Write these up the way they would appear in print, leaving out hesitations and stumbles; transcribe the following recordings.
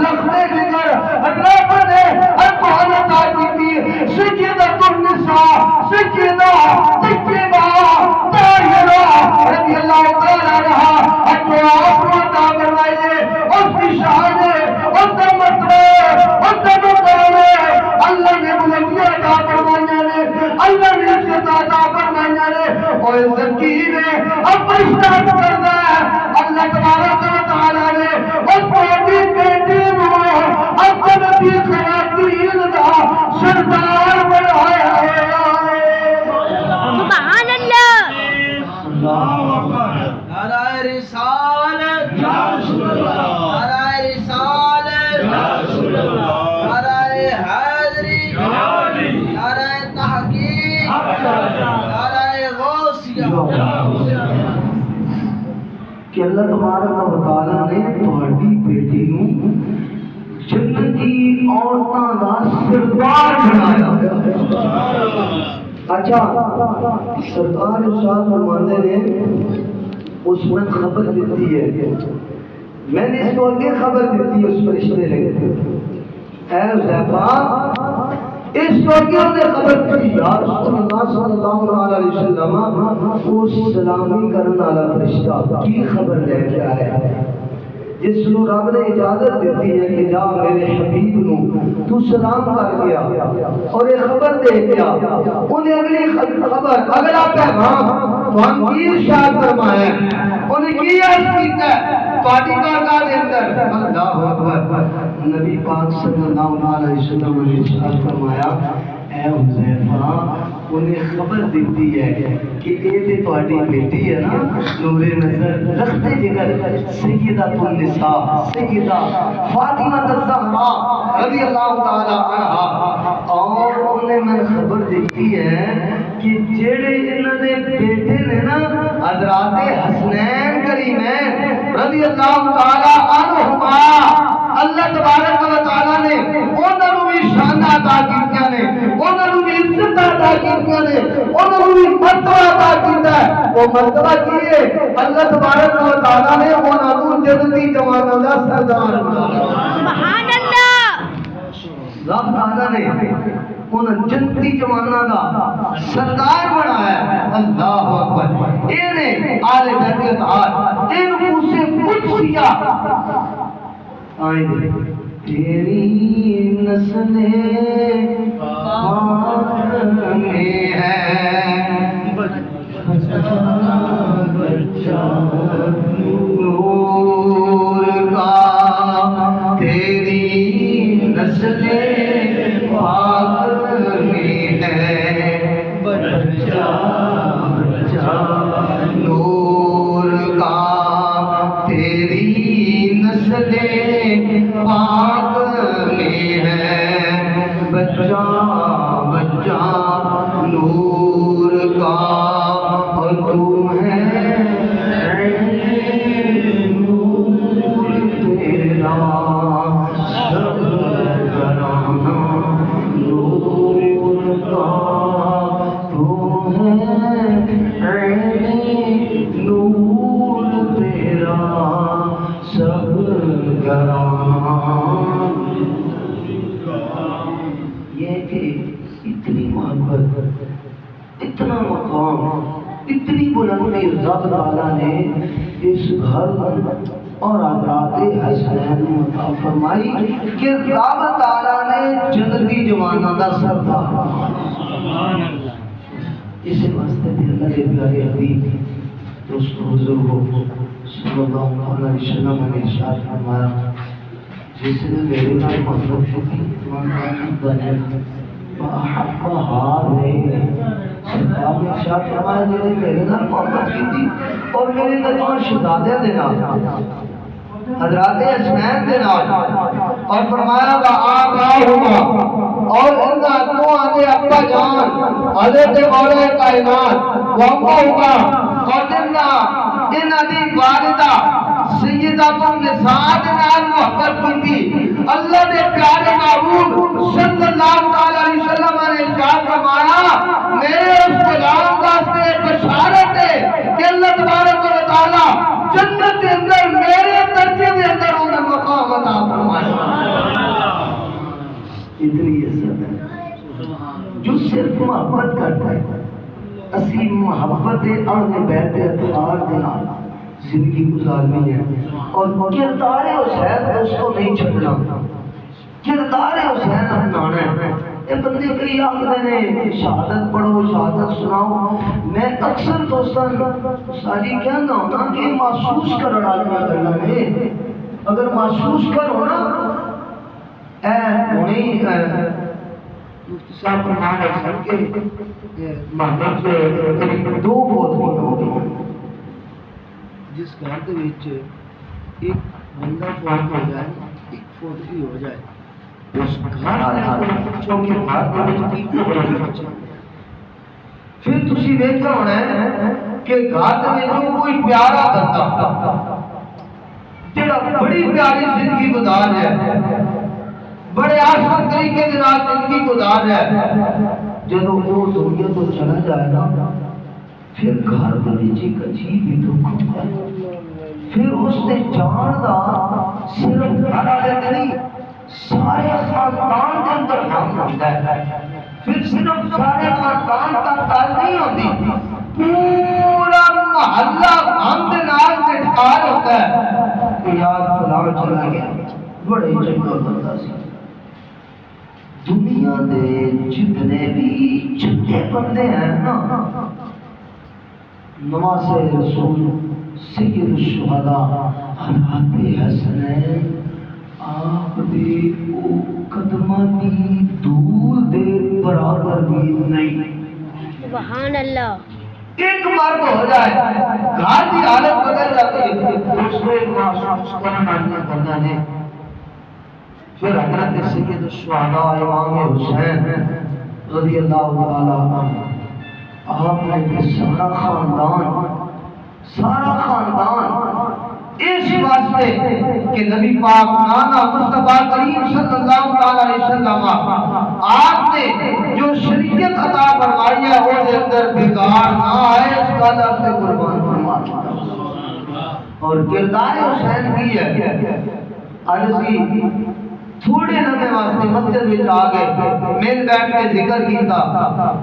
لختے جگر اطراف نے القرآن عطا کی سیدۃ النساء سیدہ طیبہ طاہرہ رضی اللہ تعالی عنہا اطراف کو عطا فرمائیے. اس کی شان اس کا مطلب اس کا مقام اللہ نے بلندی عطا فرمائی نے اللہ نے عزت عطا فرمائی نے اور زکیر اب اشتہاد کرنا ہے. اللہ تبارک و تعالی نے اس کو اپنی بیٹی کو اپنے نبی خواتین کا سردار بنایا ہے. سبحان اللہ. اللہ اکبر. نعرہ رسالت یا رسول اللہ، نعرہ رسالت یا رسول اللہ، نعرہ حیدری یا علی، نعرہ تحقیق، نعرہ غوثیہ. کہ اللہ تبارک و تعالیٰ نے تہاڈی بیٹی نوں جنتی عورتاں دا سردار بنایا. اچھا سرکار ارشاد فرماتے ہیں اس نے خبر دیتی ہے، میں نے اس کو آگے خبر دیتی ہے اس فرشتے نے اے حذیفہ اس کو آگے انہوں نے خبر دی یا رسول اللہ صلی اللہ علیہ وسلم اس سلامی کرنے والا فرشتہ کی خبر لے کے آیا ہے جس کو رب نے اجازت دیتی ہے کہ جا میرے حبیب نو تو سلام کر گیا اور یہ خبر دے گیا. انہیں اگلی خبر اگلا پیغام وہاں کی ارشاد فرمایا انہیں کی عرض کیتا ہے پارٹی کا دے اندر. اللہ اکبر. نبی پاک صلی اللہ علیہ وسلم نے ارشاد فرمایا اے حذیفہ انہیں خبر دیتی ہے کہ یہ تے تہاڈی بیٹی ہے نا نور نظر رخت جگر سیدہ النساء سیدہ فاطمہ الزہرا رضی اللہ تعالی عنہا اور انہیں میں خبر دیتی ہے کہ جڑے انہاں دے بیٹے نے نا حضرات حسنین کریمین رضی اللہ تعالی عنہما اللہ تبارک و تعالی نے انہاں نوں بھی شان عطا کیتیاں نے انہاں نوں بھی عزت عطا کیتیاں نے انہاں نوں بھی مرتبہ عطا کیتا ہے. وہ مرتبہ کی ہے اللہ تبارک و تعالی نے انہاں نوں جنتی جواناں دا سردار بنایا. سبحان اللہ. رب تعالی نے انہاں جنتی جواناں دا سردار بنایا ہے. اللہ اکبر. انہیں آل بیت اطہار ان سے قدسیہ آئیں تیری نسل پاک میں ہے بچہ نور کا تیری نسل پاک میں ہے بچہ نور کا تیری نسل پاک میں ہے بچہ بچہ نور کا اور تو ہے نور تیرا سب گرانا نور کا تو ہے نور تیرا سب گرانا. یہ کہ اتنی محبت اتنا مقام اتنی بلندی رب تعالیٰ نے اس گھر اور حضرات حسنین کو عطا فرمائی کہ رب تعالیٰ نے جنتی جواناں دا سردار. اس واسطے بھی اللہ کے پیارے حبیب دوست بزرگوں صلی اللہ علیہ وسلم نے ارشاد فرمایا جس نے میرے نال محبت کی ہار نہیں آپ نے ارشاد فرمایا جس نے میرے نال محبت کی تھی اور میرے نال شہزادے دے نال حضرات حسنین دے نال اور فرمایا وا آباؤہما اور ان کا دو آنے ابا جان حضرت مولا کائنات و امہما اور انہاں دی والدہ سیدہ النساء دے نال محبت کی. اللہ دے پیارے محبوب صلی اللہ علیہ وسلم نے ارشاد فرمایا میرے اس غلام واسطے بشارت ہے کہ اللہ تبارک و تعالی جنت کے اندر میرے درجے کے اندر انہیں مقام عطا فرمائے. جاتا ہے جو صرف محبت کرتا ہے اسی محبت اہل بیت اطہار دے نال زندگی گزارنی ہے اور کردار حسین دوستوں نہیں چھڈنا کردار حسین اپنانا ہے یہ بندے کئی آخر نے شہادت پڑھو شہادت سناؤ میں اکثر دوستاں ساری کہنا ہونا کہ محسوس کرنے والی گلاں نے اگر محسوس کرو نا اے ہونی مفتی صاحب فرما رہے سن کہ محمد سے دو فوتیاں ہو گئی جس گھر دے وچ ایک بندہ فوت ہو جائے ایک فوتگی ہو جائے اس گھر والے کو پوچھو کہ گھر دے وچ کی بڑی پھر تسی ویکھیا ہونا ہے کہ گھر دے وچ کوئی پیارا بندہ جڑا بڑی پیاری زندگی گزار رہا ہے بڑے آسان طریقے کے ساتھ زندگی گزار رہا ہے جب وہ دنیا تو چلا جائے نا پھر گھر کے وچ ایک عجیب ہی دکھ ہوتا ہے پھر اس نے جان دا صرف گھر والے نہیں سارے خاندان کے اندر غم ہوتا ہے پھر صرف سارے خاندان تک گل نہیں ہوتی پورا محلہ غم دے نال نٹھار ہوتا ہے کہ یار فلاں چلا گیا بڑے چنگا بندہ سی دنیا دے جتنے بھی چنگے بندے ہیں نا نواز رسول سید الشہداء حضرت حسنین آپ دے او قدمہ دی دول دے برابر بھی نہیں سبحان اللہ ایک مرد ہو جائے گھر کی حالت بدل جاتی ہے دوسرے محسوس کرنے والی بندہ نے پھر حضرت سید الشہداء امام حسین رضی اللہ تعالی عنہ آپ نے بھی سارا خاندان اس واسطے کہ نبی پاک نانا مصطفیٰ کریم صلی اللہ علیہ وسلم آپ نے جو شریعت عطا فرمائی ہے وہ دے اندر بگاڑ نہ آئے اس کا سے قربان فرما اور کردار حسین کی ہے عرضی تھوڑے لمحے واسطے مسجد میں آ گئے مل بیٹھ کے ذکر کیتا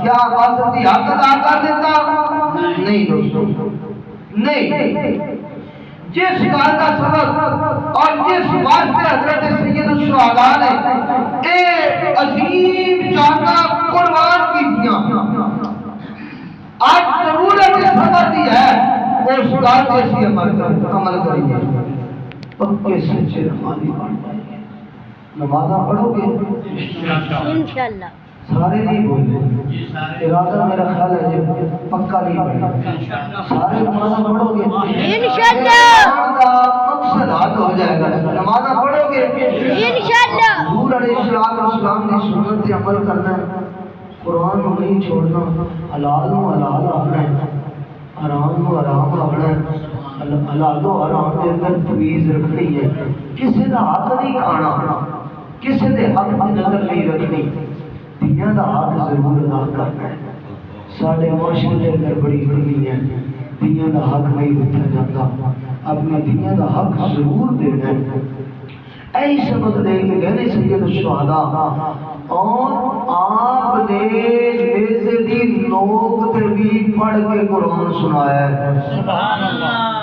کیا واسطی حق ادا کر دیتا نہیں دوستو نہیں جس بات کا سبب اور جس واسطے حضرت سید الشہداء نے اے عظیم جانہ قربان کیتیاں آج ضرورت سبب دی ہے اس بات کے اسی عمل کریے پکے سچے رحمانی بن جائے نمازہ پڑھو گے انشاءاللہ سارے نہیں بولے ارادہ میرا خیال ہے جب پکا نہیں بڑھا سارے نمازہ پڑھو گے انشاءاللہ مقصد حل ہو جائے گا نمازہ پڑھو گے انشاءاللہ حضور علیہ السلام نے سنت پہ عمل کرنا ہے قرآن کو نہیں چھوڑنا حلال و حلال آنا ہے حرام و حرام آنا ہے حلال و حرام کے اندر تمیز رکھنی ہے کسی کا حق نہیں کھانا کسی کے حق کی نظر نہیں رکھنی دنیا کا حق ضرور ادا کرنا ہے سارے معاشرے کے اندر بڑی کمی ہے دنیا کا حق نہیں دیتا جاتا اپنی دنیا کا حق ضرور دینا ہے ایسی سبق دے کے کہنے سید الشہداء اور آپ نے نیزے دی نوک تے بھی پڑھ کے قرآن سنایا ہے سبحان اللہ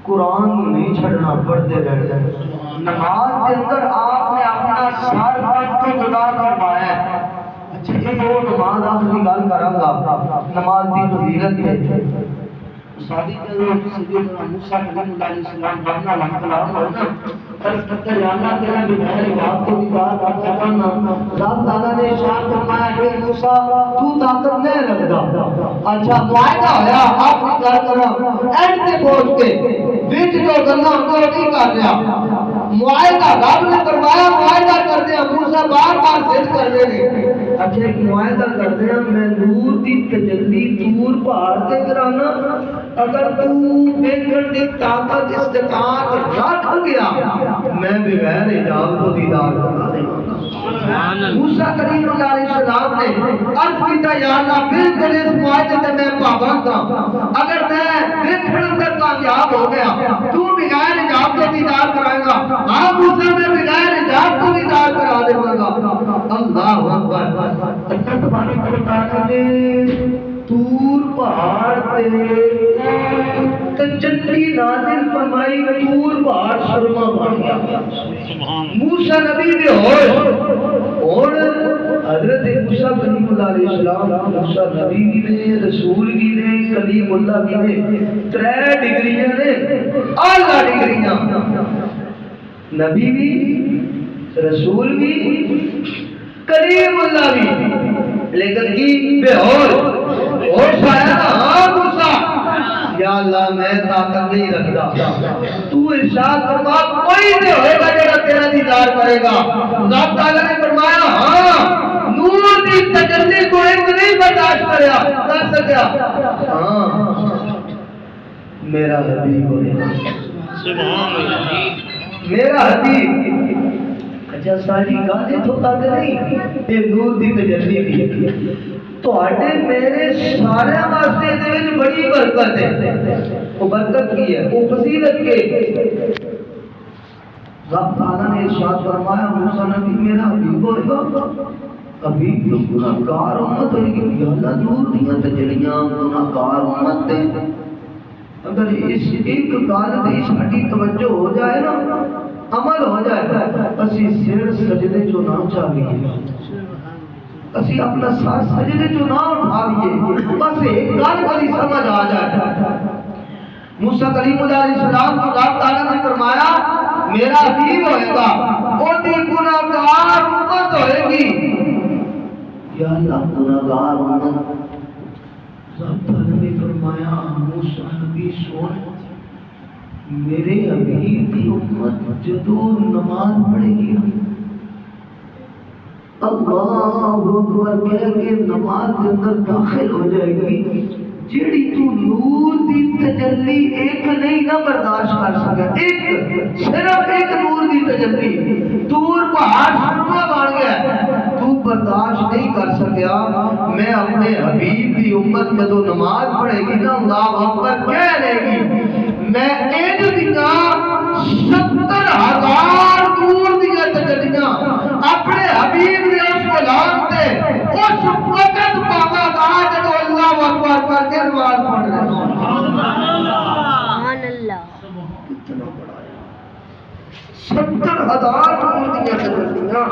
قرآن نہیں چھڑنا پڑھتے رہ جائے نماز کے اندر آپ نے اپنا سر پڑھ کے جدا کروایا ہے اچھا یہ وہ نماز آخری گل کروں گا نماز کی فضیلت ہے شادی کے لوگ سیدنا موسیٰ کلیم اللہ علیہ السلام بابنا لحظ اللہ ہونا فرض کرتا ہے اللہ تیرا بغیر بات کو دیدار کر سکنا رب تعالیٰ نے ارشاد فرمایا کہ موسیٰ تو طاقت نہیں رکھتا اچھا معاہدہ ہویا آپ کی گل کرو اینڈ تے پہنچ کے بیچ جو کرنا ہم کو نہیں کر رہا معاہدہ رب نے کروایا معاہدہ کر دیا موسیٰ بار بار ضد کر رہے اچھا ایک معاہدہ کر دیا میں نور دی تجلی دور پہاڑ تے کرانا اگر تو دیکھن دی طاقت استطاعت رکھ گیا میں بغیر حجاب کو دیدار کرا دیں موسیٰ کریم اللہ علیہ السلام نے عرض کیتا یا اللہ بالکل اس معاہدے تے میں پابند ہوں اگر میں دیکھن اندر کامیاب ہو گیا تو بغیر حجاب کو دیدار کرائے گا ہاں موسیٰ میں بغیر حجاب کو دیدار کرا دے گا اللہ اکبر واسطے تور پہاڑ تے تجلی نازل فرمائی تور پہاڑ سرما بن گیا موسیٰ نبی دے ہوش اور حضرت موسیٰ کلیم اللہ علیہ السلام موسیٰ نبی بھی نے رسول بھی نے کلیم اللہ بھی نے 3 ڈگریاں نے اعلیٰ ڈگریاں نبی بھی رسول بھی کلیم اللہ بھی لیکن کی بے ہوش آیا نا ہاں موسیٰ یا اللہ میں طاقت نہیں رکھتا تو ارشاد فرما کوئی نہیں ہوئے گا جیڑا تیرا دیدار کرے گا ذات تعالیٰ نے فرمایا ہاں نور دی تجلی کو ایک نہیں برداشت کر سکیا ہاں میرا حبیب ہوئے میرا حبیب اچھا ساری گانے تو تک نہیں یہ نور دی تجلی بھی تو آٹے میرے سارے واسطے دے وچ بڑی برکت ہے وہ برکت کی ہے وہ فضیلت کے رب تعالیٰ نے ارشاد فرمایا موسیٰ نبی میرا حبیب ہوئے گا حبیب تو گناہگار امت ہوئے گی یا اللہ نور دیاں تجلیاں گناہگار امت دے اگر اس ایک غالب اس ہٹی توجہ ہو جائے نا عمل ہو جائے اسی سر سجدے جو نہ چاہیے اسی اپنا سر سجدے جو نہ اٹھائیے بس ایک گال والی سمجھ آ جائے موسیٰ کلیم اللہ علیہ السلام کو رب تعالیٰ نے فرمایا میرا حبیب ہوئے گا اور دی گناہگار امت ہوئے گی یا اللہ گناہگار امت رب تعالیٰ نے فرمایا موسیٰ نبی سن میرے حبیب کی امت جدو نماز پڑھے گی اللہ اکبر کہہ کے نماز کے اندر داخل ہو جائے گی جیڑی تو نور دی تجلی ایک نہیں نہ برداشت کر سکا ایک صرف ایک نور دی تجلی دور پہاڑ سرما بن گیا تو برداشت نہیں کر سکیا میں اپنے حبیب کی امت جدو نماز پڑھے گی نا اللہ اکبر کہہ لے گی میں ایک دیا 70,000 نور دیا تجلیاں اپنے حبیب نے اس کلام تے اس وقت پاگا گا جب اللہ اکبر کر کے نماز پڑھ رہے ہیں سبحان اللہ کتنا بڑا ہے 70,000 نور دیا تجلیاں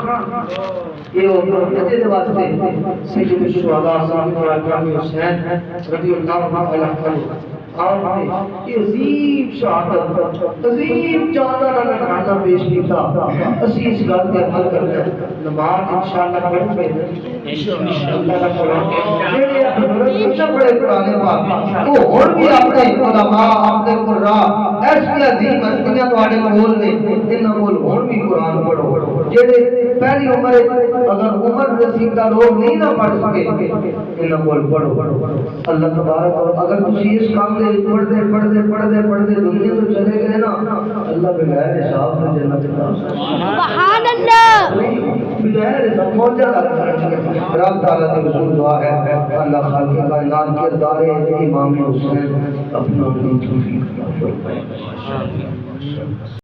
یہ وہ مجھے واسطے سید الشہداء سیدنا امام حسین رضی اللہ عنہ آپ نے یہ عظیم شہادت عظیم جانا نگرانہ پیش کیتا اسی اس گل کے عمل کرنا نماز انشاءاللہ پڑھ کے انشاءاللہ قرآن جیڑے حضرت کتنا بڑے قرآن پاک تو اور بھی اپنے علماء اپنے قرآن ایسی عظیم ہستیاں تواڈے کول نے انہاں کول اور بھی قرآن پڑھو جیڑے پہلی عمر اگر عمر رسیدہ لوگ نہیں نہ پڑھ سکے انہاں کول پڑھو اللہ تبارک اگر تسی اس کام دے پڑھتے دنیا تو چلے گئے نا اللہ بغیر حساب سے جنت کا سبحان اللہ بغیر حساب موجہ رب تعالیٰ کی رسول دعا ہے اللہ خالق کائنات کردار امام حسین اپنا توفیق عطا فرمائے